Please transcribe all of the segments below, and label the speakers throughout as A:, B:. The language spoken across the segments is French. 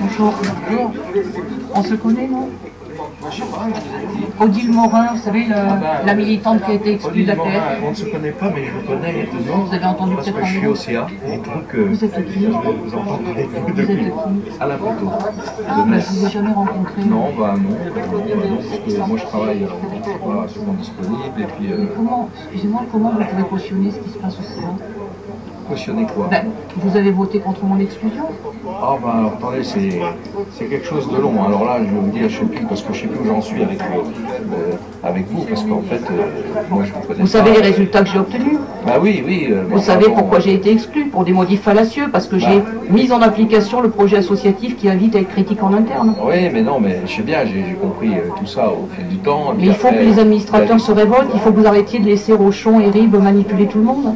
A: Bonjour. On se connaît, non? Odile Morin, vous savez, la militante qui a été exclue de la PF.
B: On ne se connaît pas, mais je connais de nom.
A: Vous avez entendu
B: parce
A: peut-être
B: que je suis au CA, et donc
A: vous êtes qui?
B: je vous entends parler depuis à la photo.
A: Ah, mais je ne vous ai jamais rencontré.
B: Non, bah non, parce que moi je travaille, voilà, souvent disponible, et puis...
A: Comment, excusez-moi, comment vous pouvez cautionner ce qui se passe au CA?
B: Cautionner quoi?
A: Ben, vous avez voté contre mon exclusion?
B: Ah ben alors, attendez, c'est quelque chose de long. Alors là, je vais vous dire, je sais plus, parce que je sais plus où j'en suis avec vous, parce qu'en fait, moi je vous connais.
A: Vous savez les résultats que j'ai obtenus?
B: Bah oui, oui.
A: Vous savez pourquoi j'ai été exclu? Pour des motifs fallacieux, parce que j'ai mis en application le projet associatif qui invite à être critique en interne.
B: Oui, mais non, mais je sais bien, j'ai compris tout ça au fil du temps.
A: Mais il faut que les administrateurs se révoltent, il faut que vous arrêtiez de laisser Rochon et Ribes manipuler tout le monde.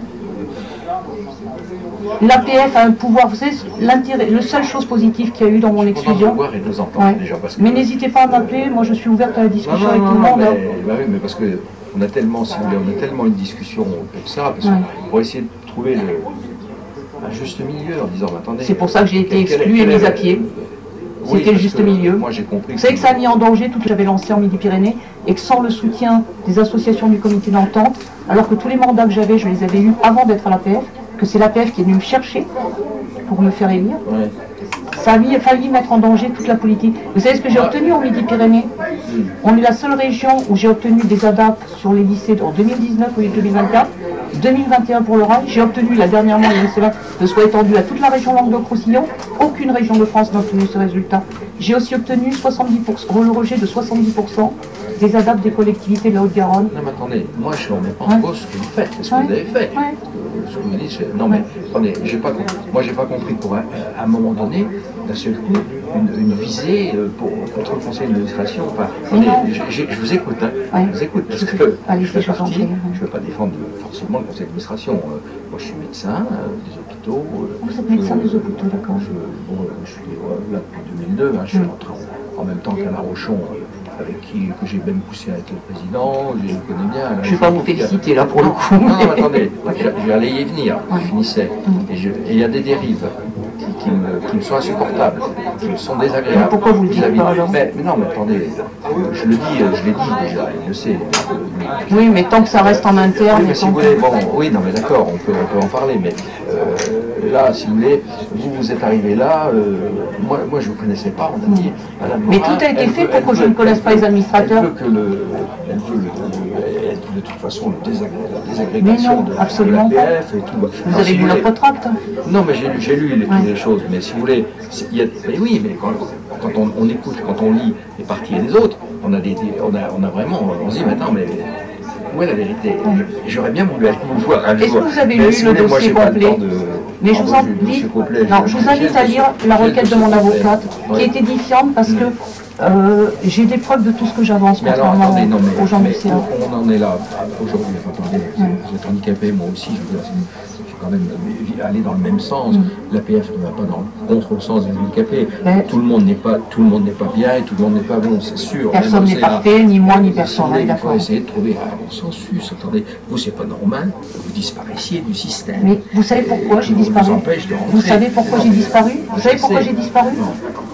A: L'APF a un pouvoir, vous savez, la seule chose positive qu'il y a eu dans mon exclusion. Mais n'hésitez pas à m'appeler, moi je suis ouverte à la discussion avec tout le monde.
B: Bah oui, mais parce que on a tellement, si vous voulez, on a tellement une discussion pour ça, parce pour essayer de trouver un juste milieu en disant, attendez.
A: C'est pour ça que j'ai été exclu et mis à pied. C'était le juste milieu.
B: Moi j'ai compris.
A: Vous savez que ça a mis en danger tout ce que j'avais lancé en Midi-Pyrénées et que sans le soutien des associations du comité d'entente, alors que tous les mandats que j'avais, je les avais eus avant d'être à l'APF, que c'est l'APF qui est venu me chercher pour me faire élire. Ouais. Ça a failli mettre en danger toute la politique. Vous savez ce que j'ai obtenu en Midi-Pyrénées? On est la seule région où j'ai obtenu des ADAP sur les lycées en 2019 au lieu de 2024. 2021 pour l'oral. J'ai obtenu la dernièrement que soit étendu à toute la région Languedoc-Roussillon. Aucune région de France n'a obtenu ce résultat. J'ai aussi obtenu 70%, le rejet de 70% des ADAP des collectivités de la Haute-Garonne.
B: Non mais attendez, moi je ne remets pas en cause ce que vous faites, ce que vous avez fait. Ce que vous dites, non mais attendez, moi j'ai pas compris pour à un moment donné, d'un seul coup, une visée contre le conseil d'administration. Enfin, je vous écoute, hein, je vous écoute, parce que je fais partie, je ne veux pas défendre forcément le conseil d'administration. Moi je suis médecin des hôpitaux.
A: Vous êtes médecin des hôpitaux, d'accord.
B: Je suis là depuis 2002, je suis rentré en même temps qu'Alain Rochon, avec que j'ai même poussé à être le président, je le connais bien.
A: Je ne vais pas vous féliciter là pour le coup.
B: Non, attendez, j'allais y venir, je finissais. Et il y a des dérives qui me sont insupportables, qui me sont désagréables.
A: Pourquoi vous le dites pas alors?
B: Mais non, mais attendez, je l'ai dit déjà, il le sait.
A: Oui, mais tant que ça reste en interne...
B: Oui, mais si vous voulez, bon, oui, non mais d'accord, on peut en parler, mais là, si vous voulez, vous êtes arrivé là, moi je ne vous connaissais pas, on a dit...
A: Mais tout a été fait pour que je ne connaisse pas les administrateurs.
B: Elle veut de toute façon la désagrégation de l'APF et tout.
A: Vous avez lu notre tract?
B: Non, mais j'ai lu les choses, mais si vous voulez, mais oui, mais quand on écoute, quand on lit les partis et les autres, on a vraiment, on se dit maintenant, mais où est la vérité? J'aurais bien voulu vous voir un jour.
A: Est-ce que vous avez lu le dossier complet? Mais je vous invite à lire la requête de mon avocate, qui est édifiante parce que j'ai des preuves de tout ce que j'avance contrairement aux gens du CA.
B: On en est là aujourd'hui. Attendez, vous êtes handicapé, moi aussi, je veux dire, quand même aller dans le même sens. L'APF ne va pas contre le sens des handicapés. Tout le monde n'est pas bien et tout le monde n'est pas bon, c'est sûr.
A: Personne n'est parfait, ni moi ni personne.
B: Il faut essayer de trouver un consensus. Attendez, vous c'est pas normal, vous disparaissiez du système.
A: Mais vous savez pourquoi j'ai disparu? Vous savez pourquoi j'ai disparu? Vous savez pourquoi j'ai disparu?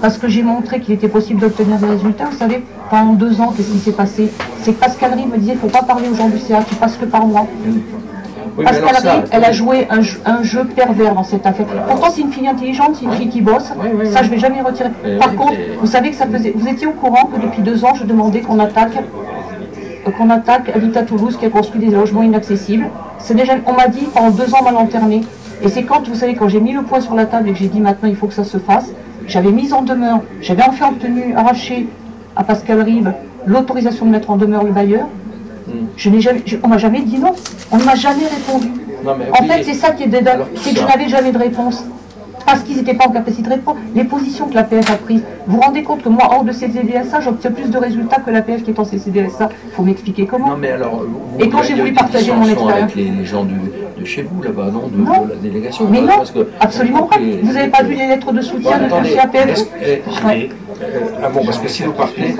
A: Parce que j'ai montré qu'il était possible d'obtenir des résultats. Vous savez, pendant 2 ans, qu'est-ce qui s'est passé? C'est que Pascal Ribes me disait, il ne faut pas parler aux gens du CA, tu passes que par moi. Pascal Ribes, elle a joué un jeu pervers dans cette affaire. Pourtant, c'est une fille intelligente, c'est une fille qui bosse. Ça, je ne vais jamais retirer. Par contre, vous savez que ça faisait... Vous étiez au courant que depuis 2 ans, je demandais qu'on attaque Habitat Toulouse, qui a construit des logements inaccessibles. On m'a dit, pendant 2 ans, m'a lanterné. Et c'est quand, vous savez, quand j'ai mis le point sur la table et que j'ai dit, maintenant, il faut que ça se fasse, j'avais mis en demeure, j'avais enfin arraché à Pascal Ribes l'autorisation de mettre en demeure le bailleur. On m'a jamais dit non, on ne m'a jamais répondu. En fait, c'est ça qui est dedans, c'est que je n'avais jamais de réponse. Parce qu'ils n'étaient pas en capacité de répondre. Les positions que l'APF a prises, vous vous rendez compte que moi, hors de CCDSA, j'obtiens plus de résultats que l'APF qui est en CCDSA. Il faut m'expliquer comment.
B: Non, mais alors,
A: et quand j'ai voulu partager mon expérience.
B: Avec les gens de chez vous, là-bas, non, de la délégation.
A: Mais non, absolument pas. Vous n'avez pas vu les lettres de soutien de chez APF?
B: Ah bon, parce que si vous partez...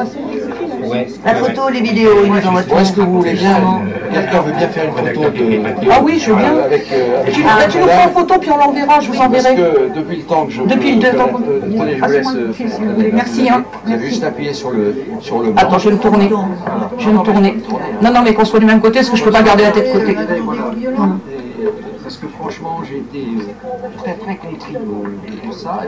C: La photo, les vidéos, ils nous envoient tout.
B: Est-ce que vous voulez bien, quelqu'un veut bien faire une photo de...
A: Ah oui, je veux bien. Tu nous prends en photo, puis on l'enverra, je vous enverrai.
B: Parce que depuis le temps que je...
A: Depuis le temps que...
B: Attendez, je vous laisse...
A: Merci, hein.
B: Vous avez juste appuyé sur le blanc.
A: Attends, je vais me tourner. Je vais me tourner. Non, non, mais qu'on soit du même côté, parce que je peux pas garder la tête de côté.
B: Parce que franchement, j'ai été très très contrit de ça.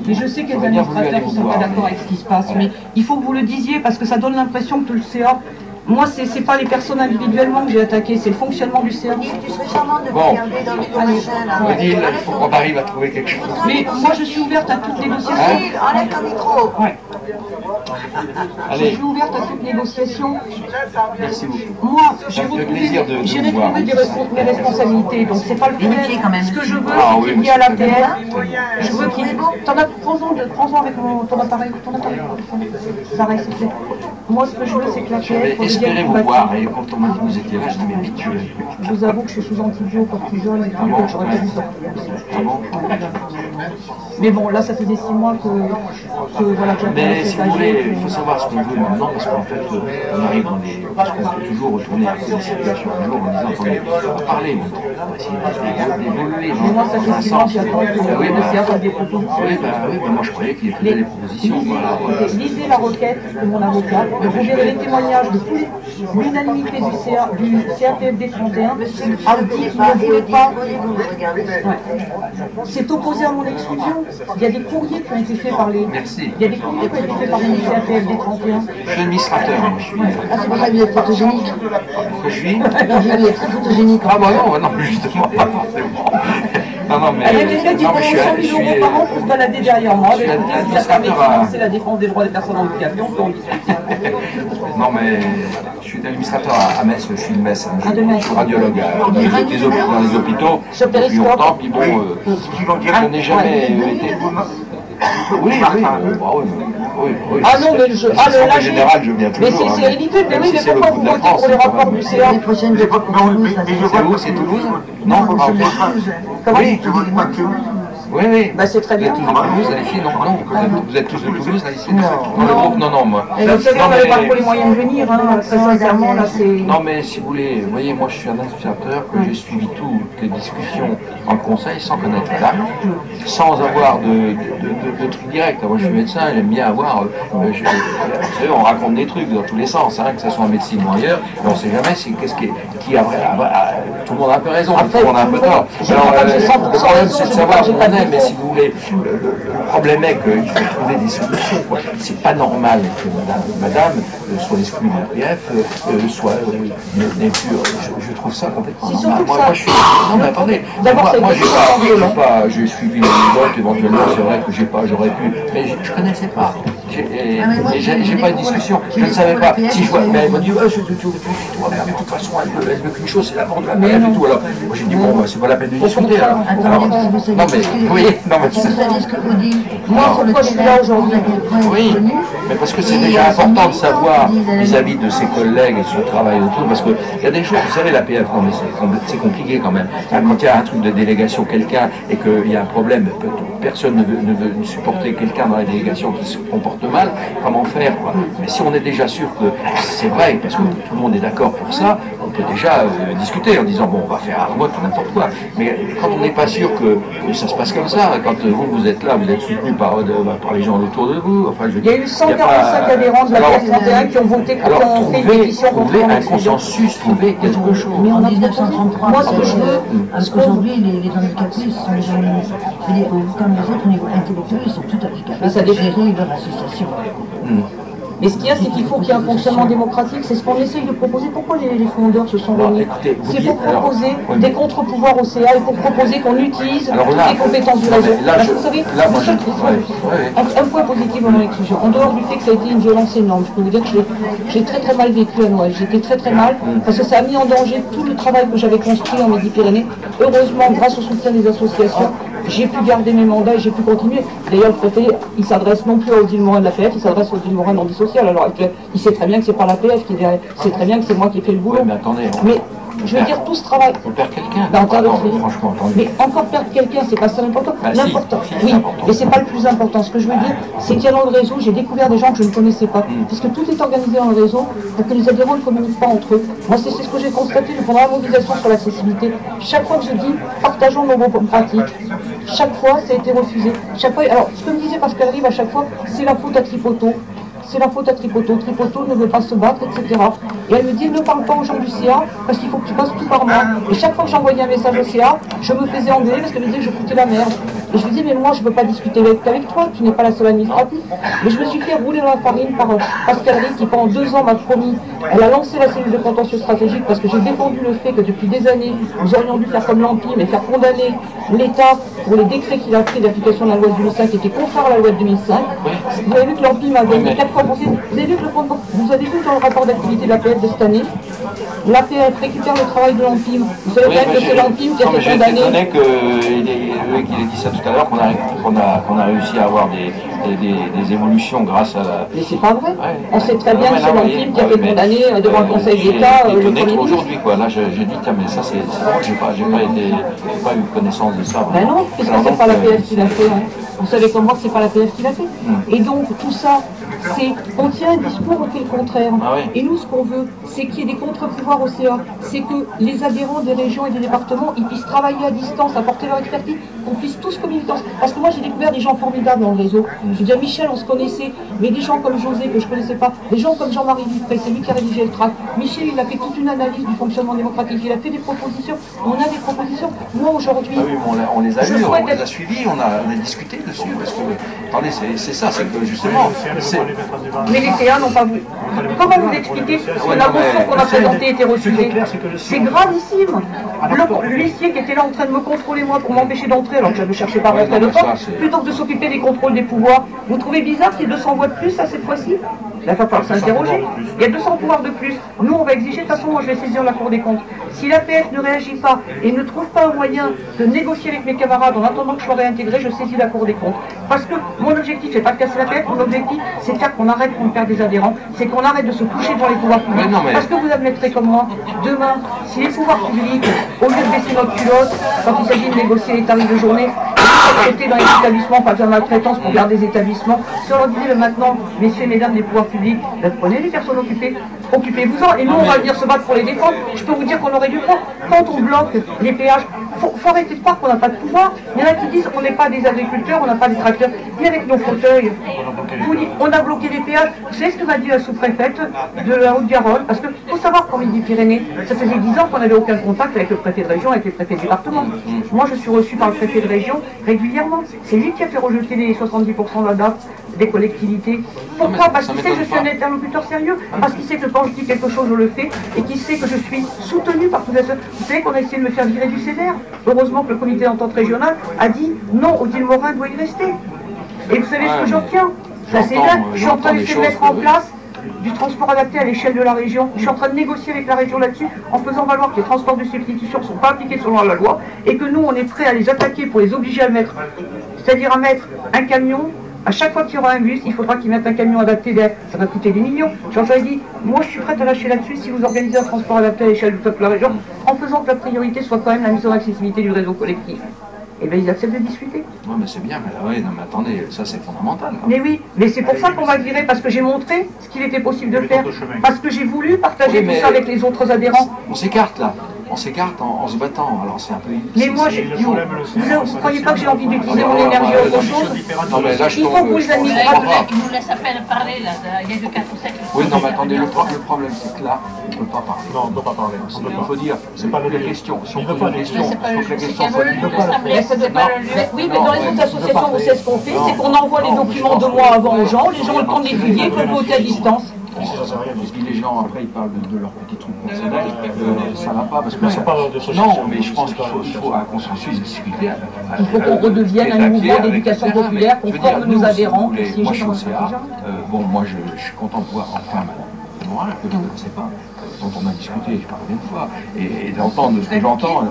A: Mais je sais qu'il y a des administrateurs qui ne sont pas d'accord avec ce qui se passe, mais il faut que vous le disiez, parce que ça donne l'impression que tout le CA... Moi, c'est pas les personnes individuellement que j'ai attaquées, c'est le fonctionnement du CA.
C: Tu serais charmante de regarder dans les commentaires.
B: Odile, il faut qu'on arrive à trouver quelque chose.
A: Mais moi, je suis ouverte à toute négociation.
C: Enlève ton micro.
A: Ouais.
B: Allez.
A: Je suis ouverte à toute négociation.
B: Merci beaucoup.
A: Moi, j'ai retrouvé mes responsabilités, donc c'est pas le
C: Vérifiez quand même.
A: Ce que je veux, c'est qu'il y ait à l'APF. Je veux qu'il y ait... Prends-en avec ton appareil. Pareil, s'il te plaît. Moi, ce que je veux, c'est que l'APF...
B: J'espérais vous voir, et quand on m'a dit que vous étiez là, je dis mais vite,
A: je vous avoue que je suis sous antibio, cortisone, et tout, donc j'aurais pas dû sortir. Mais bon, là, ça faisait 6 mois que voilà, que
B: mais si vous voulez, il faut savoir ce qu'on veut maintenant, parce qu'en fait, on arrive dans des... Parce qu'on peut toujours retourner à la situation un jour en disant, attendez, on va parler, on va essayer d'évoluer.
A: Mais moi, ça fait 6 mois que j'attends que le CA fasse des propositions.
B: Oui, bah moi je croyais qu'il faisait des propositions.
A: Lisez la requête de mon avocat, et vous verrez les témoignages de l'unanimité du CAPFD 31 a dit qu'il ne voulait pas... C'est opposé à mon exclusion. Il y a des courriers qui ont été faits par les...
B: Merci.
A: Il y a des courriers qui ont été faits par les CAPFD 31.
B: Je suis administrateur, moi je suis...
C: Ah, c'est pour ça que vous êtes photogénique.
B: Je suis...
C: Non, j'ai dit, très photogénique.
B: Ah bah non, justement, pas forcément. Non, mais...
A: Elle a quelqu'un qui prend 100 000 euros par an pour se balader derrière moi. Écoutez, si ça permet de financer la défense des droits des personnes handicapées, on peut en discuter.
B: Non, mais je suis administrateur à Metz, je suis de Metz, hein. Je suis radiologue dans les hôpitaux depuis longtemps, puis bon, je n'ai jamais été... Oui.
A: Ah non, mais je... Ah,
B: en général, je viens toujours.
A: Mais c'est ridicule, mais oui, mais pourquoi vous votez pour les rapports du CA?
C: Les prochaines, je crois que Toulouse,
B: C'est où? C'est Toulouse?
C: Non, c'est
A: Comment?
B: Oui. Oui.
A: Bah c'est très bien.
B: Vous êtes tous de Toulouse, là, ici? Non, vous êtes tous de Toulouse, là, ici? Non, moi.
A: Et vous savez, on n'avait pas trop les moyens de venir, hein, très sincèrement, là, c'est...
B: Non, mais si vous voulez, vous voyez, moi, je suis un administrateur, que j'ai suivi toutes les discussions en conseil sans connaître la dame, sans avoir de trucs directs. Moi, je suis médecin, j'aime bien avoir... vous savez, on raconte des trucs dans tous les sens, hein, que ce soit en médecine ou ailleurs, mais on ne sait jamais qui a vrai... Tout le monde a un peu raison, tout le monde a un peu tort. Alors, le problème, c'est de savoir où on est, mais si vous voulez, le problème est qu'il faut trouver des solutions. C'est pas normal que madame soit exclue de l'APF, soit n'est plus... Je trouve ça complètement normal. Moi, je suis... Non, mais attendez, moi, j'ai suivi les votes, éventuellement, c'est vrai que j'aurais pu, mais je ne connaissais pas. J'ai pas de discussion, je ne savais pas. Si je vois, mais elle m'a dit, tu dois faire de toute façon, elle veut qu'une chose, c'est la mort de la PF et tout. Alors, moi j'ai dit, bon, c'est pas la peine de discuter.
C: Vous savez ce que vous dites.
A: Moi, pourquoi je suis là aujourd'hui?
B: Oui, mais parce que c'est déjà important de savoir vis-à-vis de ses collègues et de son travail autour, parce qu'il y a des choses, vous savez, la PF, non, mais c'est compliqué quand même. Quand il y a un truc de délégation, quelqu'un, et qu'il y a un problème, personne ne veut supporter quelqu'un dans la délégation qui se comporte mal, comment faire, quoi. Mais si on est déjà sûr que c'est vrai, parce que tout le monde est d'accord pour ça, on peut déjà discuter en disant, bon, on va faire un vote ou n'importe quoi. Mais quand on n'est pas sûr que ça se passe comme ça, quand vous êtes là, vous êtes soutenu par les gens autour de vous, enfin, je veux dire,
A: il y a eu 145 adhérents de la PF 31 qui ont voté, qui ont fait une pétition contre
B: un consensus, trouver quelque chose.
C: Mais en 1933,
A: moi, ce que je veux,
C: parce qu'aujourd'hui, les handicapés sont des gens, je veux dire, comme les autres au niveau intellectuel, ils sont tout à fait capables de gérer leur association.
A: Mais ce qu'il y a, c'est qu'il faut qu'il y ait un fonctionnement démocratique. C'est ce qu'on essaye de proposer. Pourquoi les fondeurs se sont réunis? C'est pour proposer des contre-pouvoirs au CA et pour proposer qu'on utilise toutes les compétences du réseau. Vous savez, un point positif dans mon exclusion. En dehors du fait que ça a été une violence énorme, je peux vous dire que j'ai très très mal vécu à Noël. J'étais très très mal parce que ça a mis en danger tout le travail que j'avais construit en Midi-Pyrénées. Heureusement, grâce au soutien des associations, j'ai pu garder mes mandats et j'ai pu continuer. D'ailleurs, le préfet, il s'adresse non plus à Odile Morin de l'APF, il s'adresse à Odile Morin d'Antisocial. Alors, il sait très bien que c'est pas l'APF qui est derrière, il sait très bien que c'est moi qui ai fait le boulot.
B: Mais attendez,
A: mais je veux dire, tout ce travail.
B: On perd quelqu'un.
A: Franchement, mais encore perdre quelqu'un, c'est pas ça l'important. L'important, oui, mais c'est pas le plus important. Ce que je veux dire, c'est qu'il y a dans le réseau, j'ai découvert des gens que je ne connaissais pas. Parce que tout est organisé dans le réseau pour que les adhérents ne communiquent pas entre eux. Moi, c'est ce que j'ai constaté pendant la mobilisation sur l'accessibilité. Chaque fois que je dis, partageons nos bonnes pratiques, chaque fois, ça a été refusé. Chaque fois, alors, ce que me disait Pascal Rive à chaque fois, c'est la faute à Tripoto. C'est la faute à Tripoto. Tripoto ne veut pas se battre, etc. Et elle me dit, ne parle pas aux gens du CA, parce qu'il faut que tu passes tout par moi. Et chaque fois que j'envoyais un message au CA, je me faisais engueuler parce qu'elle me disait que je foutais la merde. Et je lui disais, mais moi, je ne veux pas discuter avec toi, tu n'es pas la seule administrative. Mais je me suis fait rouler dans la farine par Pascal Rive, qui pendant 2 ans m'a promis. Elle a lancé la cellule de contentieux stratégique parce que j'ai défendu le fait que depuis des années, nous aurions dû faire comme l'Empire et faire condamner l'État pour les décrets qu'il a pris d'application de la loi de 2005 qui était contraire à la loi de 2005. Vous avez vu que l'Empire a gagné 4 fois. Vous avez vu dans le rapport d'activité de l'APF de cette année, l'APF récupère le travail de l'Empire. Vous savez bien que c'est l'Empire qui a été condamné.
B: J'étais étonné qu'il ait dit ça tout à l'heure, qu'on a réussi à avoir des évolutions grâce à la...
A: Mais c'est pas vrai. Ouais. On sait très bien que c'est l'Empire qui a été condamné devant le Conseil d'État.
B: J'étais étonné aujourd'hui, quoi. Là, j'ai dit, tiens, mais ça, c'est... J'ai pas eu connaissance de ça.
A: Ben non, puisque c'est pas l'APF qui l'a fait. Hein. Vous savez comme moi que c'est pas l'APF qui l'a fait. Et donc, tout ça, on tient un discours, on fait le contraire. Et nous, ce qu'on veut, c'est qu'il y ait des contre-pouvoirs au CA. C'est que les adhérents des régions et des départements, ils puissent travailler à distance, apporter leur expertise, qu'on puisse tous communiquer. Parce que moi, j'ai découvert des gens formidables dans le réseau. Je veux dire, Michel, on se connaissait, mais des gens comme José, que je ne connaissais pas, des gens comme Jean-Marie Dupré, c'est lui qui a rédigé le tract. Michel, il a fait toute une analyse du fonctionnement démocratique, il a fait des propositions, on a des propositions. Moi, aujourd'hui...
B: Ah oui, on les a lues, on les a suivies, on a discuté dessus. Parce que, attendez, c'est ça, c'est que justement...
A: Mais les CA n'ont pas voulu. Comment vous expliquer que la motion qu'on a présentée était refusée? C'est gravissime. L'huissier qui était là en train de me contrôler moi pour m'empêcher d'entrer alors que je ne cherchais pas à rentrer de temps, plutôt que de s'occuper des contrôles des pouvoirs. Vous trouvez bizarre qu'il y ait 200 voix de plus à cette fois-ci? Il va falloir s'interroger. Il y a 200 pouvoirs de plus. Nous, on va exiger. De toute façon, moi, je vais saisir la Cour des comptes. Si l'APF ne réagit pas et ne trouve pas un moyen de négocier avec mes camarades en attendant que je sois réintégré, je saisis la Cour des comptes. Parce que mon objectif, c'est pas de casser l'APF, mon objectif, c'est de faire qu'on arrête qu'on perd des adhérents, c'est qu'on arrête de se coucher devant les pouvoirs publics. Parce que vous admettrez comme moi, demain, si les pouvoirs publics, au lieu de baisser notre culotte, quand il s'agit de négocier les tarifs de journée, traiter dans les établissements, pas besoin de maltraitance pour garder des établissements. Si on leur disait maintenant, messieurs et mesdames des pouvoirs publics, prenez les personnes occupées, occupez-vous-en, et nous on va venir se battre pour les défendre. Je peux vous dire qu'on aurait dû faire. Quand on bloque les péages, faut arrêter de croire qu'on n'a pas de pouvoir. Il y en a qui disent qu'on n'est pas des agriculteurs, on n'a pas des tracteurs. Ni avec nos fauteuils. On a bloqué les péages. Vous savez ce que m'a dit la sous-préfète de la Haute-Garonne? Parce qu'il faut savoir qu'en Midi-Pyrénées, ça faisait 10 ans qu'on n'avait aucun contact avec le préfet de région, avec les préfets de département. Moi je suis reçu par le préfet de région régulièrement. C'est lui qui a fait rejeter les 70% de la date des collectivités. Pourquoi? Parce qu'il sait que je suis un interlocuteur sérieux, parce qu'il sait que quand je dis quelque chose, je le fais, et qu'il sait que je suis soutenu par tous les autres. Vous savez qu'on a essayé de me faire virer du CEDER. Heureusement que le comité d'entente régionale a dit non, Odile Morin doit y rester. Et vous savez ce que j'obtiens? Ça c'est bien, je suis en train d'essayer de mettre en place du transport adapté à l'échelle de la région. Je suis en train de négocier avec la région là-dessus en faisant valoir que les transports de substitution ne sont pas appliqués selon la loi et que nous, on est prêt à les attaquer pour les obliger à le mettre. C'est-à-dire à mettre un camion. À chaque fois qu'il y aura un bus, il faudra qu'ils mettent un camion adapté derrière. Ça va coûter des millions. Jean-Jean dit, moi je suis prête à lâcher là-dessus si vous organisez un transport adapté à l'échelle de la région, en faisant que la priorité soit quand même la mise en accessibilité du réseau collectif. Et bien ils acceptent de discuter.
B: Oui, mais c'est bien, mais oui, non, mais attendez, ça c'est fondamental. Hein.
A: Mais oui, mais c'est pour ça qu'on va virer, parce que j'ai montré ce qu'il était possible de faire, parce que j'ai voulu partager tout ça avec les autres adhérents.
B: On s'écarte là. On s'écarte en se battant, alors c'est un peu...
A: Mais moi, vous ne croyez pas que j'ai envie d'utiliser mon énergie à autre chose?
B: Non, mais là,
A: il faut que vous les administrateurs...
D: Il nous laisse à peine parler, là, il y a que 4 ou 7...
B: Oui, non, mais attendez, le problème, c'est que là, on ne peut pas parler.
E: Non, on ne peut pas parler.
B: Il faut dire, c'est pas la question. Si on pose la question, il faut que la question soit libre.
A: Oui, mais dans les autres associations, vous savez ce qu'on fait, c'est qu'on envoie les documents 2 mois avant aux gens, les gens ont le temps d'étudier, peuvent voter à distance.
B: Parce que les gens, après, ils parlent de leurs petits trucs personnels, ça va pas, parce que...
E: Non,
B: mais je pense qu'il faut un consensus discuter.
A: Il faut qu'on redevienne un mouvement d'éducation populaire, qu'on forme nos adhérents.
B: Moi, je suis au CA. Bon, moi, je suis content de voir enfin Madame Morin, que je ne connaissais pas, dont on a discuté, je parle une fois, et d'entendre ce que j'entends.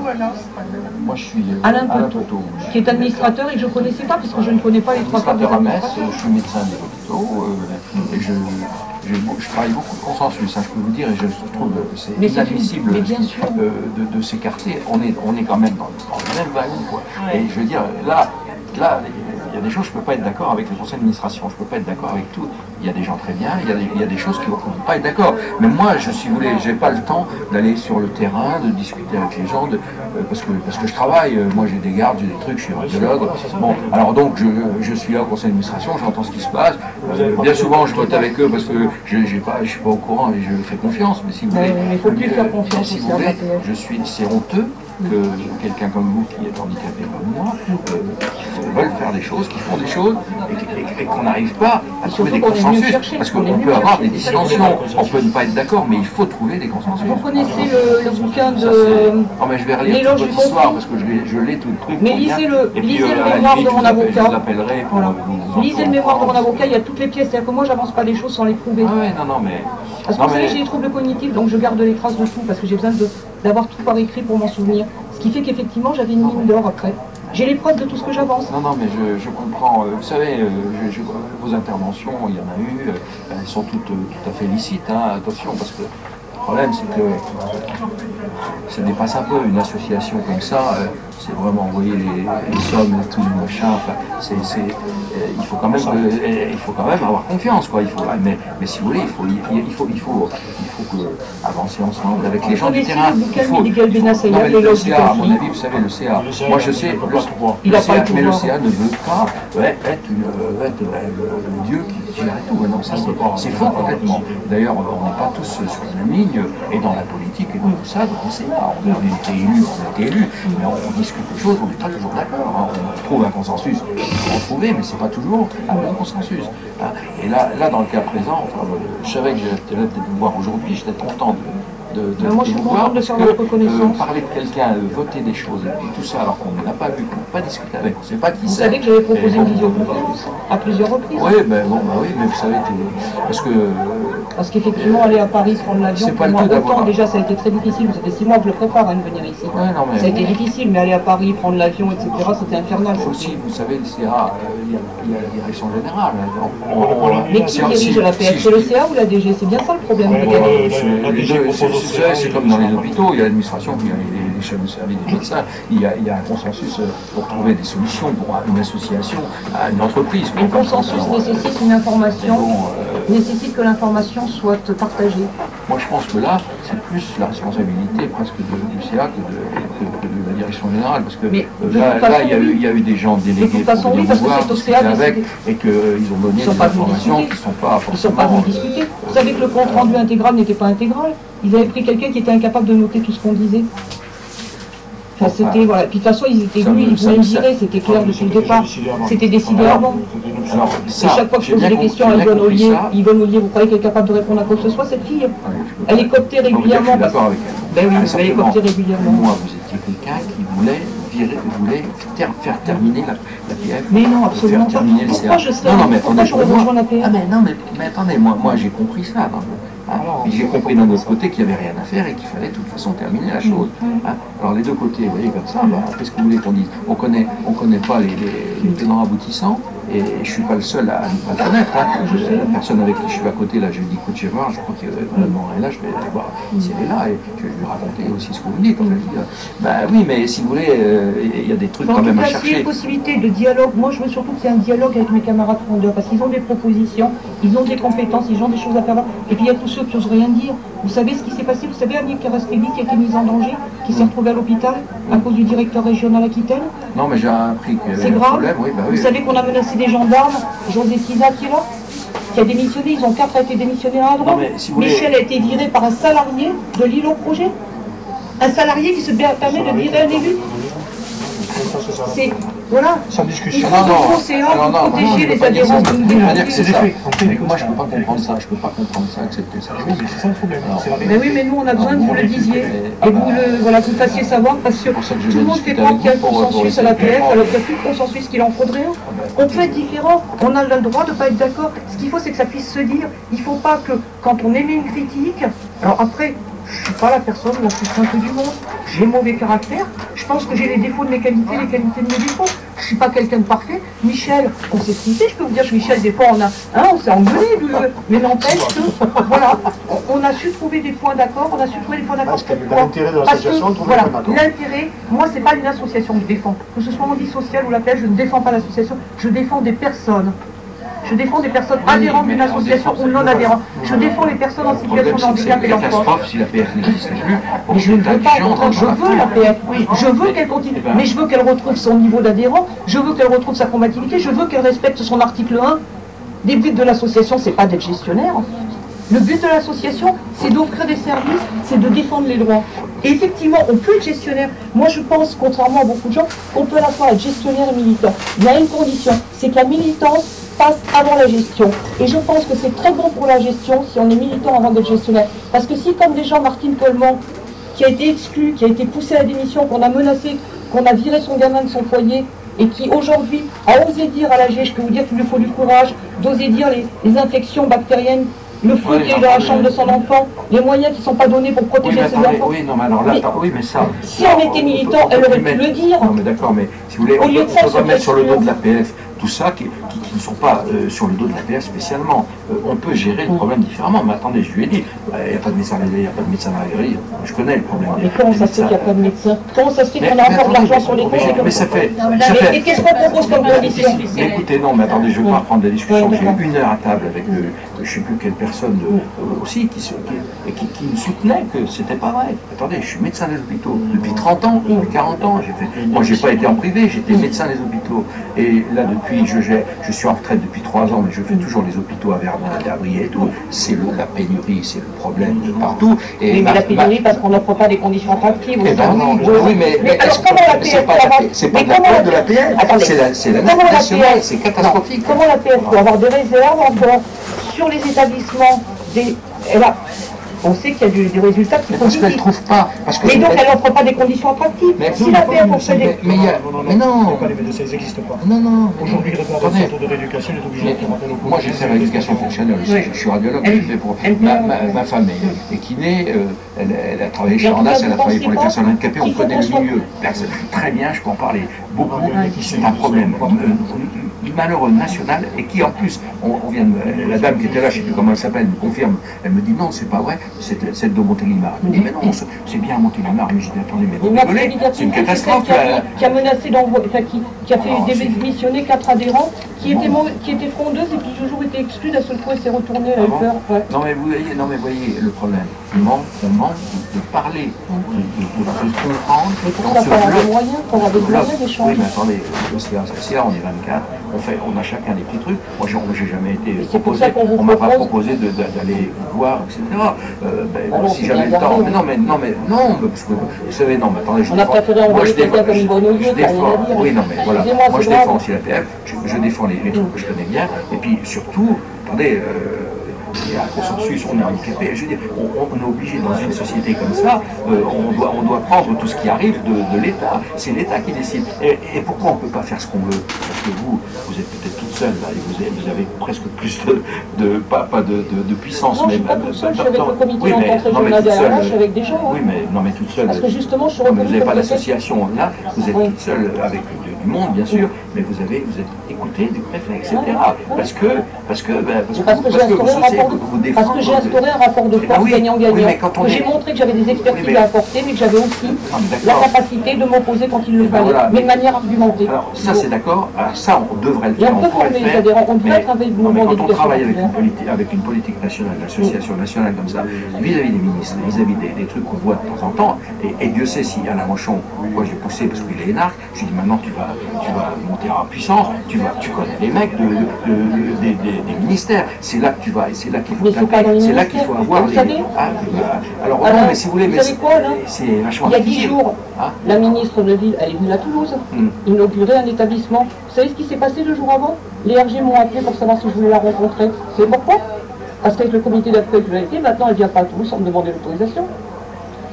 B: Moi, je suis
A: Alain Poteau, qui est administrateur et que je ne connaissais pas, puisque je ne connais pas les 3 quarts des administrateurs.
B: Je suis médecin des hôpitaux, et je travaille beaucoup de consensus, hein, je peux vous dire, et je trouve que c'est inadmissible de s'écarter. On est quand même dans le même wagon, quoi. Ouais. Et je veux dire, là, il y a des choses, je ne peux pas être d'accord avec le conseil d'administration, je ne peux pas être d'accord avec tout. Il y a des gens très bien, il y a des choses qui ne vont pas être d'accord. Mais moi, je n'ai pas le temps d'aller sur le terrain, de discuter avec les gens, parce que je travaille, moi j'ai des gardes, j'ai des trucs, je suis radiologue. Bon, alors donc je suis là au conseil d'administration, j'entends ce qui se passe. Bien souvent, je vote avec eux parce que je ne suis pas au courant et je fais confiance. Mais si vous voulez,
A: il faut plus faire confiance.
B: Si vous voulez, c'est honteux que quelqu'un comme vous qui est handicapé comme moi, qui veulent faire des choses, qui font des choses, et qu'on n'arrive pas à trouver des consensus, parce qu'on peut avoir des dissensions, on peut ne pas être d'accord, mais il faut trouver des consensus.
A: Vous connaissez le bouquin de...
B: Non mais je vais relire toute votre histoire, parce que je l'ai tout le truc.
A: Mais lisez le mémoire de mon avocat.
B: Je vous appellerai pour vous
A: lisez le mémoire de mon avocat, il y a toutes les pièces, c'est-à-dire que moi j'avance pas les choses sans les prouver.
B: Ah ouais, non mais...
A: Parce que vous savez, j'ai des troubles cognitifs, donc je garde les traces de tout, parce que j'ai besoin d'avoir tout par écrit pour m'en souvenir. Ce qui fait qu'effectivement, j'avais une mine d'or après. J'ai les preuves de tout ce que j'avance.
B: Non, mais je comprends. Vous savez, vos interventions, il y en a eu, elles sont toutes tout à fait licites, hein, attention, parce que le problème, c'est que ça dépasse un peu une association comme ça. C'est vraiment envoyer les sommes et tout le machin. Enfin, il faut quand même avoir confiance, quoi. Mais si vous voulez, il faut avancer ensemble avec les gens du terrain. Le CA, à mon avis, vous savez, le CA. Moi, je sais, mais le CA ne veut pas être le dieu qui gère tout. Non, ça c'est faux complètement. D'ailleurs, on n'est pas tous sur la même ligne et dans la politique et dans tout ça. Donc on ne sait pas. On a été élus, mais on discute des choses, on n'est pas toujours d'accord. Hein. On trouve un consensus, on peut en trouver, mais c'est pas toujours un bon consensus. Hein. Et là, dans le cas présent, enfin, je savais que j'allais peut-être vous voir aujourd'hui, j'étais content de
A: moi, je suis contente de faire votre reconnaissance.
B: Parler de quelqu'un, voter des choses et tout ça, alors qu'on ne l'a pas vu, qu'on n'a pas discuté avec, on ne sait pas qui c'est.
A: Vous savez que j'avais proposé une visioconférence à plusieurs reprises.
B: Oui, oui, mais vous savez,
A: parce qu'effectivement, aller à Paris, prendre l'avion, pour moi, autant déjà, ça a été très difficile. Ça fait 6 mois que je le prépare à venir ici.
B: Ouais, non, mais
A: ça a été difficile, mais aller à Paris, prendre l'avion, etc., c'était infernal.
B: Aussi, vous savez, le CA, il y a la direction générale.
A: Mais qui dirige la PF? C'est le CA ou la DG? C'est bien ça le problème de
B: c'est comme dans les hôpitaux, il y a l'administration, il y a les chefs de service, des médecins, il y a un consensus pour trouver des solutions pour une association, à une entreprise.
A: Un consensus nécessite une information, nécessite que l'information soit partagée.
B: Moi je pense que là, c'est plus la responsabilité presque du CA que de la direction générale, parce que là il y a eu des gens délégués pour venir nous voir, discuter avec, et qu'ils ont donné des informations qui ne sont pas forcément...
A: Ils ne sont pas venus discuter. Vous savez que le compte rendu intégral n'était pas intégral. Ils avaient pris quelqu'un qui était incapable de noter tout ce qu'on disait. Enfin, c'était, voilà. Puis de toute façon, ils étaient venus, ils voulaient me virer, c'était clair depuis le départ. C'était décidé avant.
B: Alors,
A: et chaque fois que je posais des questions à Yvonne Ollier, vous croyez qu'elle est capable de répondre à quoi que ce soit, cette fille? Elle est cooptée régulièrement.
B: Je suis d'accord avec elle.
A: Ben oui, elle est cooptée régulièrement.
B: Moi, vous étiez quelqu'un qui voulait faire terminer la PF.
A: Mais non, absolument pas. Pourquoi je serais rejoint la PF?
B: Ah mais attendez, moi j'ai compris ça. J'ai compris d'un autre côté qu'il n'y avait rien à faire et qu'il fallait de toute façon terminer la chose. Hein. Alors les deux côtés, vous voyez, comme ça, qu'est-ce que vous voulez qu'on dise? On connaît pas les tenants aboutissants, et je ne suis pas le seul à ne pas le connaître. Hein. La personne avec qui je suis à côté, là, je lui dis Coutchevar, je crois que Mme Morin est là, je vais aller voir si elle est là, et je vais lui raconter aussi ce que vous dites. Oui, mais si vous voulez, il y a des trucs quand même à chercher.
A: Il y a une possibilité de dialogue. Moi, je veux surtout que c'est un dialogue avec mes camarades fondeurs, parce qu'ils ont des propositions, ils ont des compétences, ils ont des choses à faire. Et puis il y a tous ceux qui n'osent rien dire. Vous savez ce qui s'est passé? Vous savez Annick Carasteli qui a été mise en danger, qui s'est retrouvée à l'hôpital à cause du directeur régional Aquitaine?
B: Non, mais j'ai appris qu'il y avait
A: un problème.
B: Oui,
A: Vous savez qu'on a menacé des gendarmes, José Cisa qui est là, qui a démissionné, ils ont 4 été démissionnés à la droite. Michel a été viré par un salarié de l'îlot projet. Un salarié qui se permet de virer un élu. C'est... Voilà.
B: Sans discussion. Non,
A: protéger les adhérents de nous.
B: C'est ça. Moi, je ne peux pas comprendre ça. Je ne peux pas comprendre ça, accepter ça.
C: C'est ça le problème.
A: Mais oui, mais nous, on a besoin que vous le disiez. Et vous le fassiez savoir, parce que tout le monde fait croire qu'il y a un consensus à la PF, alors qu'il n'y a plus de consensus qu'il en faudrait. On peut être différent. On a le droit de ne pas être d'accord. Ce qu'il faut, c'est que ça puisse se dire. Il ne faut pas que, quand on émet une critique, alors après, je ne suis pas la personne la plus simple du monde. J'ai mauvais caractère. Je pense que j'ai les défauts de mes qualités, les qualités de mes défauts. Je ne suis pas quelqu'un de parfait. Michel, on s'est quitté, je peux vous dire que Michel, des fois, on s'est engueulé, mais n'empêche que, voilà, on a su trouver des points d'accord, on a su trouver des points d'accord.
E: L'intérêt de l'association,
A: l'intérêt, moi, c'est pas une association que je défends. Que ce soit en vie sociale ou la PF, je ne défends pas l'association, je défends des personnes. Je défends des personnes adhérentes d'une association ou non adhérentes. Je défends les personnes en situation de handicap et d'emploi.
B: Si la PF n'existait plus,
A: mais je ne veux pas, je veux la PF, oui, je veux qu'elle continue, mais je veux qu'elle retrouve son niveau d'adhérent, je veux qu'elle retrouve sa combativité, je veux qu'elle respecte son article 1. Les buts de l'association, c'est pas d'être gestionnaire. Le but de l'association, c'est d'offrir des services, c'est de défendre les droits. Et effectivement, on peut être gestionnaire. Moi, je pense, contrairement à beaucoup de gens, qu'on peut à la fois être gestionnaire et militant. Il y a une condition, c'est que la militance passe avant la gestion. Et je pense que c'est très bon pour la gestion si on est militant avant d'être gestionnaire. Parce que si, comme des gens, Martine Coleman, qui a été exclu, qui a été poussé à la démission, qu'on a menacé, qu'on a viré son gamin de son foyer, et qui aujourd'hui a osé dire à l'AG, je peux vous dire qu'il lui faut du courage, d'oser dire les infections bactériennes, le feu qui est dans la chambre de son enfant, les moyens qui ne sont pas donnés pour protéger ses enfants.
B: Oui, non, mais alors là, oui, mais ça...
A: Si on était militant, elle aurait pu le dire.
B: Non, mais d'accord, mais si vous voulez, on peut mettre sur le dos de la PF tout ça qui ne sont pas sur le dos de la PF spécialement. On peut gérer le problème différemment. Mais attendez, je lui ai dit, il n'y a pas de médecin dans la galerie. Je connais le problème.
A: Mais comment ça se fait qu'il n'y a pas de médecin? Comment ça se fait qu'on a encore de l'argent sur les comptes?
B: Mais ça fait...
A: Et qu'est-ce qu'on propose comme condition?
B: Écoutez, non, mais attendez, je ne veux pas reprendre la discussion. J'ai eu 1 heure à table avec je ne sais plus quelle personne aussi qui me soutenait que c'était pas vrai. Attendez, je suis médecin des hôpitaux depuis 30 ans, depuis 40 ans. Moi, j'ai pas été en privé, j'étais médecin des hôpitaux. Et là, depuis, je suis en retraite depuis 3 ans, mais je fais toujours les hôpitaux à Verdun, à Briey et tout. C'est la pénurie, c'est le problème de partout. Et
A: oui, mais la pénurie parce qu'on n'offre pas des conditions attractives.
B: Eh ben non, oui, mais alors comment la PF c'est pas de la faute de la PF, c'est la nationale, c'est catastrophique.
A: Comment la PF peut avoir des réserves encore sur les établissements on sait qu'il y a des résultats qui sont
B: parce qu'elle ne trouve pas.
A: Mais donc elle n'offre pas des conditions attractives. Si la PF offre des...
B: Mais non,
E: les médecins, ils n'existent pas.
B: Non.
E: Aujourd'hui, le répondant au centre de rééducation est obligé de faire appel au...
B: Moi, j'ai fait l'éducation fonctionnelle aussi. Je suis radiologue, j'ai fait pour... Ma femme est kiné, elle a travaillé chez Ornas, elle a travaillé pour les personnes handicapées, on connaît le milieu. Très bien, je peux en parler beaucoup. C'est un problème malheureux national et qui en plus, on vient de, la dame qui était là, je ne sais plus comment elle s'appelle, me confirme, elle me dit non, c'est pas vrai, c'est celle de Montélimar. Elle me dit mais non, c'est bien Montélimar. Je me dis attendez, mais vous rigolez, c'est une catastrophe.
A: Qui a menacé qui a fait démissionner 4 adhérents, qui étaient frondeuses et qui toujours étaient exclues, d'un seul coup elle s'est retournée, elle a eu peur.
B: Non mais vous voyez le problème. On manque de parler, de se comprendre.
A: Mais pour ça, il faut avoir des moyens, d'échanger.
B: Oui, mais attendez, si là on est 24, on a chacun des petits trucs. Moi, j'ai jamais été proposé, on m'a pas proposé d'aller voir, etc. Si j'avais le temps, mais non, parce que vous savez, non, mais attendez, oui, non, mais voilà, moi je défends aussi la PF, je défends les trucs que je connais bien, et puis surtout, attendez, il y a un consensus, on est handicapé. Je veux dire, on est obligé dans une société comme ça, on doit prendre tout ce qui arrive de l'État. C'est l'État qui décide. Et pourquoi on ne peut pas faire ce qu'on veut? Parce que vous êtes peut-être toute seule, là, et vous avez presque plus pas de puissance.
A: Non, je ne suis pas toute seule, je suis avec le comité d'entente régional de RH, je suis avec des gens.
B: Oui, mais non, mais toute seule.
A: Parce que justement, je suis
B: vous n'avez pas d'association là, vous êtes toute seule avec du monde, bien sûr, mais vous êtes écouté du préfet, etc. Parce que j'ai instauré un rapport de force gagnant-gagnant, que j'ai montré que j'avais des expertises à apporter, mais que j'avais aussi la capacité de m'opposer quand il le fallait, mais de manière argumentée. Alors ça c'est d'accord, ça on devrait le faire,
A: on pourrait le faire, on devrait travailler le mouvement d'éducation.
B: Quand on travaille avec une politique nationale, une association nationale comme ça, vis-à-vis des ministres, vis-à-vis des trucs qu'on voit de temps en temps, et Dieu sait si Alain Manchon, moi j'ai poussé parce qu'il est énarque, je lui ai dit maintenant tu vas monter en puissance, tu connais les mecs des ministères, c'est là que tu vas, et c'est là qu'il faut taper, c'est là qu'il faut avoir les... Alors non, mais si vous voulez, c'est vachement difficile.
A: Il y a 10 jours, la ministre de Ville, elle est venue à Toulouse, inaugurer un établissement. Vous savez ce qui s'est passé le jour avant? Les RG m'ont appelé pour savoir si je voulais la rencontrer. Vous savez pourquoi? Parce qu'avec le comité d'accueil que j'ai été, maintenant elle ne vient pas à Toulouse sans me demander l'autorisation.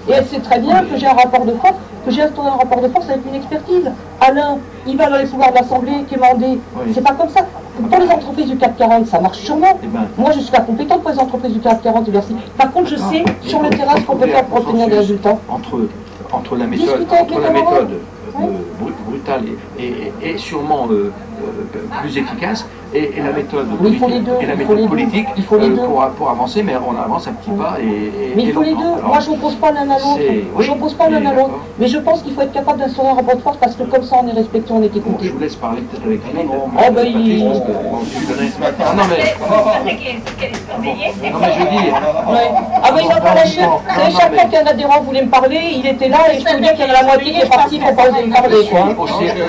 A: Et elle sait très bien que j'ai un rapport de force, que j'ai instauré un rapport de force avec une expertise. Alain, il va dans les pouvoirs de l'Assemblée, quémander. C'est pas comme ça. Pour les entreprises du CAC 40, ça marche sûrement. Moi, je suis pas compétente pour les entreprises du CAC 40, merci. Par contre, je sais sur le terrain ce qu'on peut faire pour obtenir des résultats.
B: Entre la méthode, brutale et sûrement plus efficace, et la méthode politique, pour avancer, mais on avance un petit pas.
A: Mais il faut les deux. Moi, je n'oppose pas l'un à l'autre. Je n'oppose pas l'un à l'autre. Mais je pense qu'il faut être capable d'instaurer un rapport de force parce que comme ça, on est respecté, on est écouté.
B: Je vous laisse parler peut-être avec Philippe.
A: Oh, ben il...
B: Non, mais je dis...
A: Ah, ben il va pas lâcher. Vous savez, chaque fois qu'un adhérent voulait me parler, il était là et je peux vous dire qu'il y en a la moitié qui est partie pour pas oser me parler, quoi.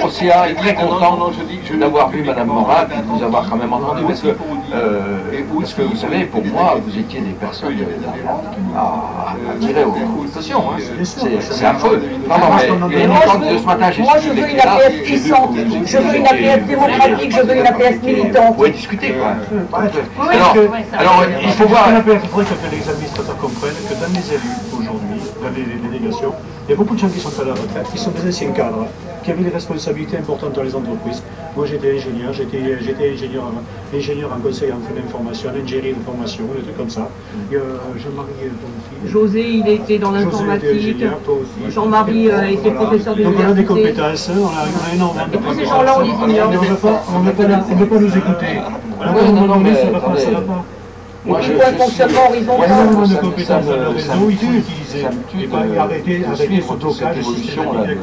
B: OCA est très content d'avoir vu Madame Morat et de vous avoir quand même entendu, parce que vous savez, pour moi, vous étiez des personnes à tirer aux consultations. C'est affreux.
A: Moi, je veux une APS puissante, je veux une APS démocratique, je veux une APS militante.
B: Vous pouvez discuter, quoi.
E: Alors, il faut voir. Il faudrait que les administrateurs comprennent que dans les élus, aujourd'hui, dans les délégations, il y a beaucoup de gens qui sont à la retraite, qui sont des anciens cadres, qui avaient des responsabilités importantes dans les entreprises. Moi, j'étais ingénieur, ingénieur en conseil en fin d'information, en ingénierie de formation, des trucs comme ça. Jean-Marie,
A: José, il a été dans l'informatique. Jean-Marie a été professeur de l'université.
E: Donc on a des compétences, on a énormément de
A: compétences. Et tous ces gens-là, on les ignore.
E: On ne veut pas nous écouter.
B: Non,
E: ça va pas.
A: Moi, je vois un fonctionnement horizontal.
E: Énormément de compétences dans le réseau, il faut l'utiliser. Et pas arrêter ce blocage systématique.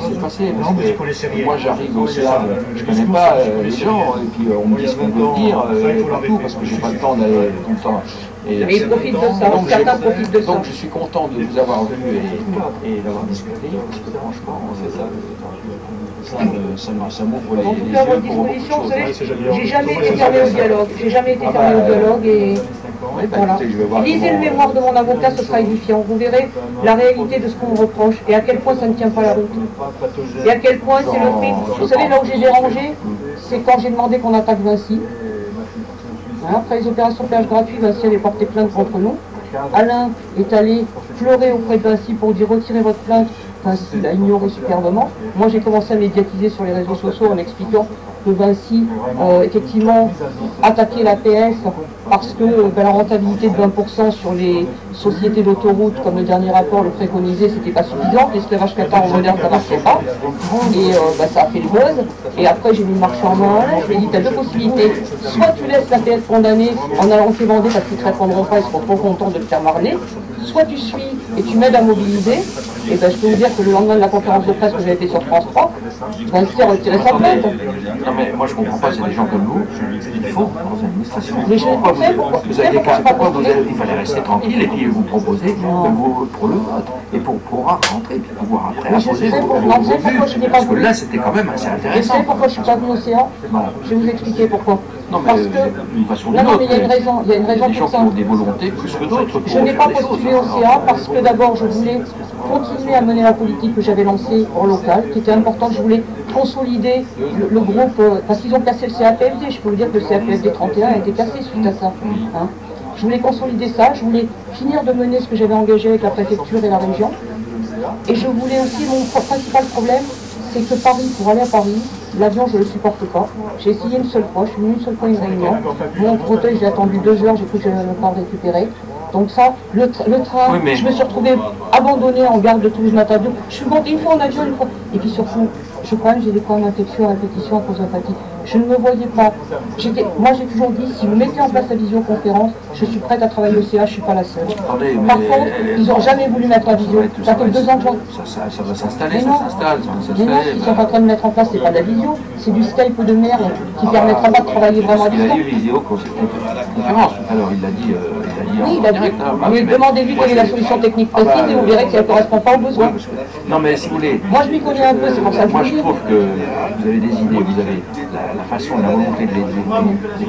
B: C'est passé.
E: Non, mais je connaissais rien.
B: Moi, j'arrive au CA, je ne connais pas les gens, et puis on me dit ce qu'on veut dire, partout, parce que je n'ai pas le temps d'aller tout le temps.
A: Et ils profitent de ça, certains profitent de ça.
B: Donc je suis content de vous avoir vu et d'avoir discuté, parce que franchement, ça m'ouvre les yeux.
A: En tout cas, à votre disposition, vous savez, j'ai jamais été fermé au dialogue. J'ai jamais été fermé au dialogue et voilà. Lisez le mémoire de mon avocat, ce sera édifiant. Vous verrez la réalité de ce qu'on me reproche et à quel point ça ne tient pas la route. Et à quel point c'est le prix. Vous savez, là où j'ai dérangé, c'est quand j'ai demandé qu'on attaque Vinci. Après les opérations de péage gratuit, Vinci avait porté plainte contre nous. Alain est allé pleurer auprès de Vinci pour dire retirez votre plainte. Vinci l'a ignoré superbement. Moi j'ai commencé à médiatiser sur les réseaux sociaux en expliquant que Vinci, effectivement, attaquait l'APS parce que la rentabilité de 20% sur les sociétés d'autoroutes, comme le dernier rapport le préconisait, c'était pas suffisant, l'esclavage qatar en moderne, ça marchait pas. Et ça a fait le buzz. Et après, j'ai mis le marché en main. Je lui ai dit, tu as deux possibilités. Soit tu laisses l'APS condamner en allant s'évander parce qu'ils ne te répondront pas, ils seront trop contents de te faire marner. Soit tu suis et tu m'aides à mobiliser. Et je peux vous dire que le lendemain de la conférence de presse que j'avais fait sur France 3, Vinci a retiré sa plainte.
B: Non mais moi je comprends pas, c'est des gens comme vous, il faut dans l'administration.
A: Mais je ne sais pourquoi.
B: Il fallait rester tranquille et puis vous proposer pour le vote et pour pouvoir rentrer et puis pouvoir après imposer vos vues. Parce que là c'était quand même assez intéressant.
A: Vous savez pourquoi je suis pas venu au CA? Je vais vous expliquer pourquoi.
B: Non mais d'une façon ou d'une
A: autre, il y a une raison, il y a une raison pour ça.
B: Des volontés plus que d'autres.
A: Je n'ai pas postulé au CA parce que d'abord je voulais continuer à mener la politique que j'avais lancée en local, qui était importante. Je voulais consolider le groupe, parce qu'ils ont cassé le CAPFD. Je peux vous dire que le CAPFD 31 a été cassé suite à ça. Hein. Je voulais consolider ça, je voulais finir de mener ce que j'avais engagé avec la préfecture et la région. Et je voulais aussi, mon principal problème, c'est que Paris, pour aller à Paris, l'avion je ne le supporte pas. J'ai essayé une seule fois, je suis venue une seule fois à une réunion. Mon fauteuil, j'ai attendu 2 heures, j'ai cru que j'allais pas le récupérer. Donc ça, le train, oui, je me suis retrouvée abandonnée en gare de Toulouse-Matin. Je suis montée une fois en avion, une fois. Et puis surtout, je crois que j'ai des problèmes d'infection à répétition à cause de la fatigue. Je ne me voyais pas. Moi j'ai toujours dit, si vous mettez en place la visioconférence, je suis prête à travailler au CA, je ne suis pas la seule. Par contre, ils n'ont jamais voulu mettre la visio. Ça fait 2 ans que
B: ça va s'installer, ça s'installe.
A: Mais non, ce qu'ils sont en train de mettre en place, c'est pas de la visio, c'est du Skype de merde qui permettra pas de travailler vraiment à distance.
B: Il a dit visioconférence, alors il l'a dit.
A: Oui, il a dit. Mais demandez-lui quelle est la solution technique précise et vous verrez que ça ne correspond pas aux besoins.
B: Non mais si vous voulez.
A: Moi je m'y connais un peu, c'est pour ça que je
B: vous dis. Moi je trouve que vous avez des idées, vous avez la façon, la volonté de les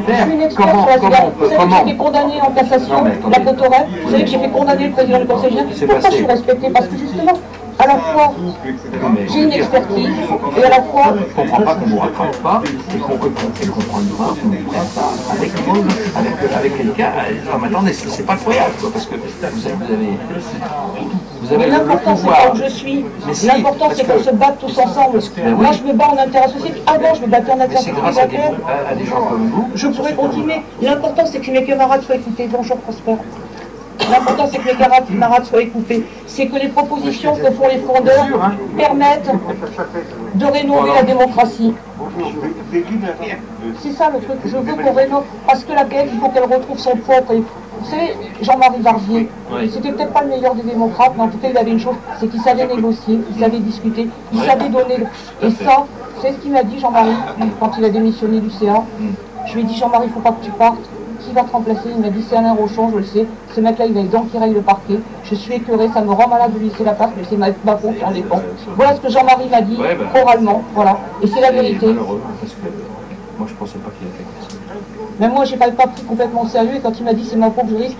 B: faire.
A: Je suis une experte sur la cyber. Vous savez que j'ai été condamné en cassation, la Cotorel. Vous savez que j'ai fait condamner le président du Conseil général. Pourquoi je suis respecté? Parce que justement, à la fois, j'ai une expertise et à la fois...
B: Je ne comprends pas qu'on ne vous rattrape pas et qu'on comprenne pas qu'on ne prenne pas avec quelqu'un. Non mais attendez, c'est pas croyable, quoi, parce que vous Vous avez
A: l'important, c'est pas où je suis. L'important, c'est qu'on se batte tous ensemble. Moi, je me bats en interassociatif. Avant, je me battais en interassociatif.
B: Mais c'est grâce à des gens comme vous.
A: Je pourrais continuer. L'important, c'est que mes camarades soient écoutés. Bonjour, Prosper. L'important, c'est que mes camarades soient écoutés. C'est que les propositions que font les fondeurs permettent de rénover la démocratie. C'est ça le truc. Je veux qu'on rénove. Parce que la PF, il faut qu'elle retrouve son poids. Vous savez, Jean-Marie Barbier, c'était peut-être pas le meilleur des démocrates, mais en tout cas, il avait une chose, c'est qu'il savait négocier, il savait discuter, il savait donner. Et ça, c'est ce qu'il m'a dit, Jean-Marie, quand il a démissionné du CA. Je lui ai dit, Jean-Marie, il ne faut pas que tu partes. Qui va te remplacer? Il m'a dit, c'est Alain Rochon, je le sais. Ce mec-là, il va les dents qui rayent le parquet. Je suis écœurée, ça me rend malade de lui laisser la place, mais c'est ma peau qui en dépend. Voilà ce que Jean-Marie m'a dit, oralement. Voilà. Et c'est la vérité.
B: Parce que moi, je ne pensais pas qu'il était comme ça.
A: Mais moi, je n'ai pas pris complètement au sérieux, et quand il m'a dit c'est ma peau que je risque,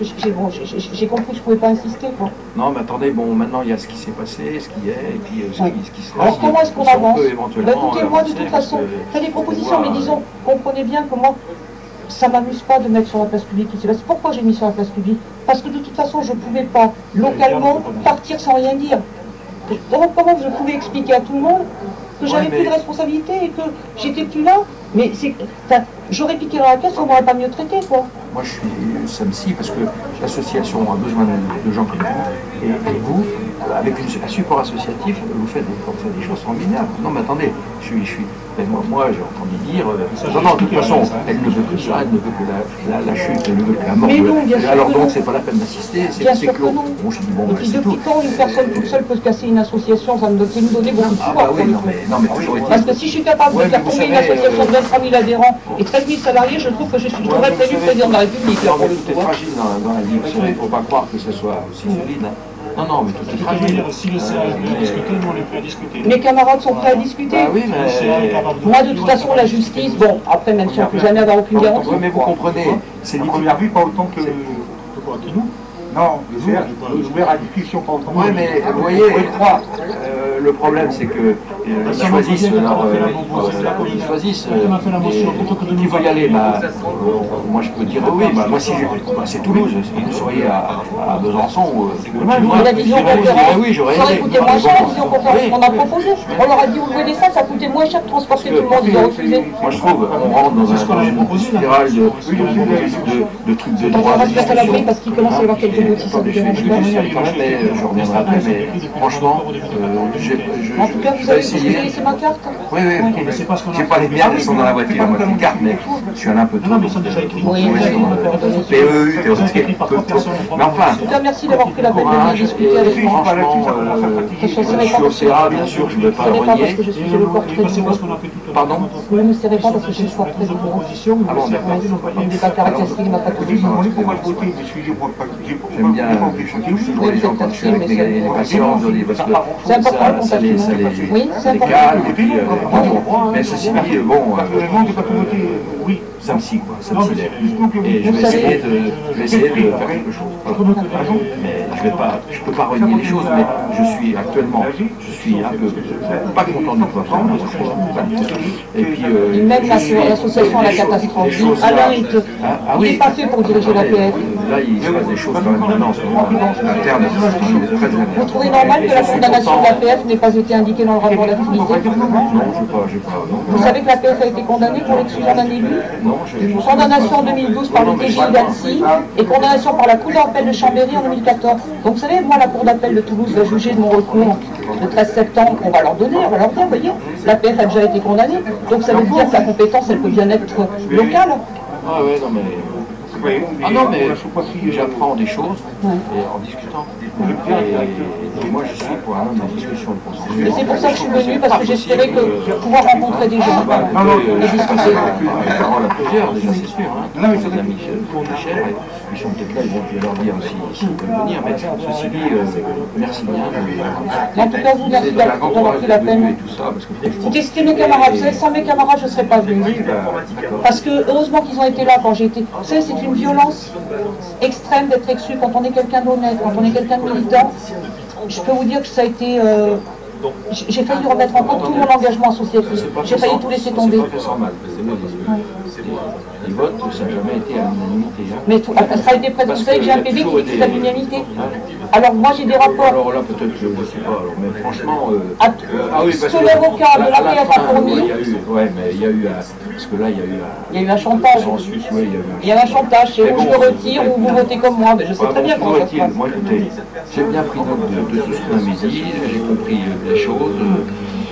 A: j'ai compris que je ne pouvais pas insister, quoi.
B: Non, mais attendez, bon, maintenant il y a ce qui s'est passé, ce qui est, et puis ce qui sera.
A: Alors comment est-ce qu'on avance? Écoutez, moi, de toute
B: parce
A: façon, faites des propositions, mais disons, comprenez bien que moi, ça ne m'amuse pas de mettre sur la place publique. Pourquoi j'ai mis sur la place publique? Parce que de toute façon, je ne pouvais pas, localement, partir sans rien dire. Donc, comment je pouvais expliquer à tout le monde que j'avais plus de responsabilité et que j'étais plus là? Mais c'est, j'aurais piqué dans la caisse, on m'aurait pas mieux traité, quoi.
B: Moi, je suis SAMSI parce que l'association a besoin de gens comme vous, et vous, avec un support associatif, vous faites des choses formidables. Non, mais attendez, moi, j'ai entendu dire, non, de toute façon, elle ne veut que ça, elle ne veut que la chute, elle ne veut que la mort. Alors donc, c'est pas la peine d'assister, c'est clos. Bon, je dis, bon,
A: et puis depuis quand une personne toute seule peut se casser une association, ça me donne beaucoup de pouvoir.
B: Oui, non, mais toujours est-il.
A: Parce que si je suis capable de faire tomber une association de 23 000 adhérents et 13 000 salariés, je trouve que je devrais être élu président de la République.
B: Non, mais tout est fragile dans la vie, il ne faut pas croire que ce soit aussi solide. Non, mais tout est fragile.
E: Si le CA est prêt à discuter, nous on est prêt à discuter.
A: Mes camarades sont prêts à discuter.
B: Oui, mais...
A: Moi, de toute façon, la justice, bon, après, même si on ne peut jamais avoir aucune garantie.
B: Oui, mais vous comprenez, c'est
F: à première vue, pas autant que nous. Non, ouvert à la discussion, pas autrement.
B: Oui, mais vous voyez, le problème, c'est que ils choisissent qui veut y aller. Moi, je peux dire oui. Moi, si c'est Toulouse, si vous seriez à Besançon ou
A: la vision conférence,
B: oui, j'aurais
A: ça aurait coûté moins cher la vision conférence qu'on a proposé. On leur a dit, vous voulez ça coûtait moins cher de transporter tout le monde, ils ont refusé.
B: Moi, je trouve, on rentre dans une spirale de trucs de droit.
A: On va se mettre à l'abri parce qu'il commence à y avoir quelques mots si ça vous dérange pas.
B: Je reviendrai après, mais franchement,
A: en tout cas, vous avez laissé ma carte.
B: Oui, j'ai pas les miennes, elles sont dans la voiture, moi, les cartes, mais je suis un peu tout.
A: Oui,
B: PEU, mais enfin.
A: En tout cas, merci d'avoir pris la peine de venir discuter avec moi.
B: Franchement, je suis au CA, bien sûr, je ne vais pas le renier.
A: Parce que je suis le portrait du monde.
B: Pardon?
A: Vous ne me serrez pas parce que je suis le portrait du monde.
B: Ah bon, d'accord.
A: Il n'est pas caractéristique, il m'a pas touché.
B: J'aime bien toujours les gens quand je suis avec les patients, parce que ça les calme, et puis, mais ceci dit, bon,
F: oui,
B: SAMSI, quoi, SAMSI. Et je vais essayer de faire quelque chose. Mais je peux pas renier les choses, mais je suis actuellement, un peu pas content du poisson, et puis...
A: Même l'association à la catastrophe, Alain, il n'est pas fait pour diriger la PF.
B: Là, il se passe des choses quand même maintenant en ce moment, interne, très bien.
A: Vous trouvez normal que la condamnation de la PF n'ait pas été indiquée dans le rapport d'activité?
B: Non, je pas.
A: Vous savez que la PF a été condamnée pour l'exclusion d'un élu?
B: Non,
A: condamnation en 2012 par le TJ d'Annecy et condamnation par la Cour d'appel de Chambéry en 2014. Donc vous savez, moi, la Cour d'appel de Toulouse va juger de mon recours le 13 septembre, on va leur donner, on va leur dire, vous voyez, la PF a déjà été condamnée, donc ça veut dire que la compétence, elle peut bien être locale.
B: Ah ouais, non mais... Ah non, mais j'apprends des choses et en discutant. Et moi, je suis pour un homme de discussion de consensus.
A: Et c'est pour ça que je suis venue, parce que j'espérais pouvoir rencontrer des gens et discuter.
B: La parole à plusieurs, déjà, c'est sûr. Non, mais c'est amis chers, ils sont peut-être là, je vais leur dire aussi s'ils peuvent venir, mais ceci dit, merci bien.
A: En tout cas, vous, merci d'avoir pris la peine. Écoutez, c'était mes camarades. Vous savez, sans mes camarades, je ne serais pas venue. Parce que, heureusement qu'ils ont été là quand j'ai été. Vous savez, c'est une violence extrême d'être exclu quand on est quelqu'un d'honnête, quand on est quelqu'un de militant. Je peux vous dire que ça a été... j'ai failli remettre en cause tout mon engagement associatif. J'ai failli tout laisser tomber.
B: Les votes, ça n'a jamais été à l'unanimité.
A: Mais ça a été présent. Vous savez que j'ai un PV qui dit que c'est à l'unanimité. Alors moi j'ai des rapports.
B: Alors là peut-être, je ne sais pas, alors, mais franchement...
A: oui, parce que l'avocat de la PF a fourni...
B: Oui, mais il y a eu parce que là il y a eu
A: il y a eu un chantage. Il y a eu un chantage, c'est où je le retire ou vous votez comme moi, mais je sais très bien comment ça se passe.
B: Moi écoutez, j'ai bien pris note de tout ce qu'on m'a dit, j'ai compris les choses.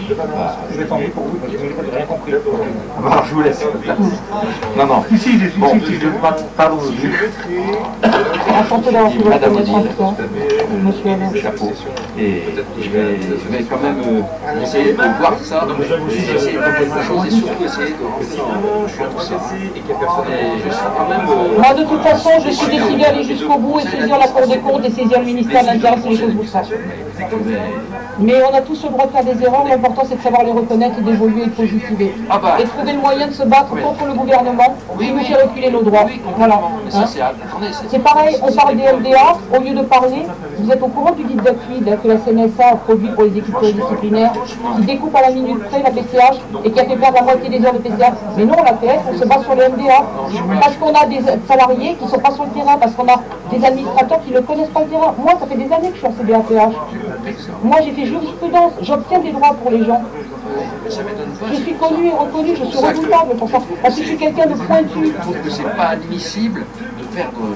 F: Je vais tenter pour vous, parce que je n'ai rien compris.
B: Alors je vous laisse. Non, non.
F: Ici, pardon.
A: Enchanté d'avoir fait votre connaissance, monsieur Alain.
B: Chapeau. Et je vais quand même essayer de voir ça, essayer de faire quelque chose et surtout essayer de remplir tout ça. Et je serai quand même...
A: Moi de toute façon, je suis décidé à aller jusqu'au bout et saisir la Cour des comptes et saisir le ministère de l'Intérieur si les choses vous fassent. Mais on a tous le droit de faire des erreurs, l'important c'est de savoir les reconnaître et d'évoluer et de positiver. Et trouver le moyen de se battre contre le gouvernement qui nous fait reculer nos droits. Voilà. C'est pareil, on parle des LDA, au lieu de parler, vous êtes au courant du guide d'appui que la CNSA a produit pour les équipes pluridisciplinaires, qui découpe à la minute près la PCH et qui a fait perdre la moitié des heures de PCH. Mais non, la PF, on se bat sur les MDA, parce qu'on a des salariés qui ne sont pas sur le terrain, parce qu'on a des administrateurs qui ne connaissent pas le terrain. Moi, ça fait des années que je suis en CBAPH. Moi, j'ai fait jurisprudence, j'obtiens des droits pour les gens. Je suis connu et reconnu, je suis redoutable pour ça. Parce que je suis quelqu'un de pointu.
B: Je trouve que c'est pas admissible de perdre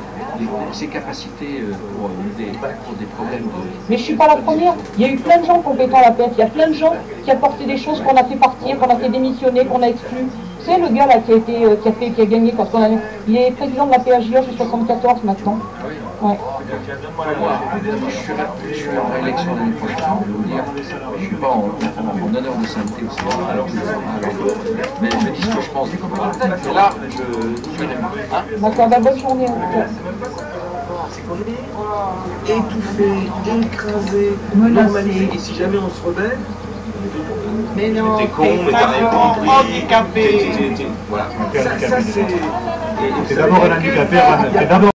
B: ses capacités pour des problèmes de...
A: Mais je suis pas la première. Il y a eu plein de gens compétents à la PF. Il y a plein de gens qui apportaient des choses qu'on a fait partir, qu'on a fait démissionner, qu'on a exclu. C'est le gars là qui a gagné quand on a... Il est président de la PHJO jusqu'à 74 maintenant. Ouais.
B: Je suis en réélection l'année prochaine, je vais vous dire. Je ne suis pas en honneur de sainteté aussi. Mais je dis ce que je pense. Et là, je verrai.
A: D'accord, bonne journée.
G: Étouffé, écrasé, menacé. Et si jamais on se rebelle, mais non, t'es con, mais t'as rien compris. Handicapé.
E: Voilà. C'est d'abord un handicapé,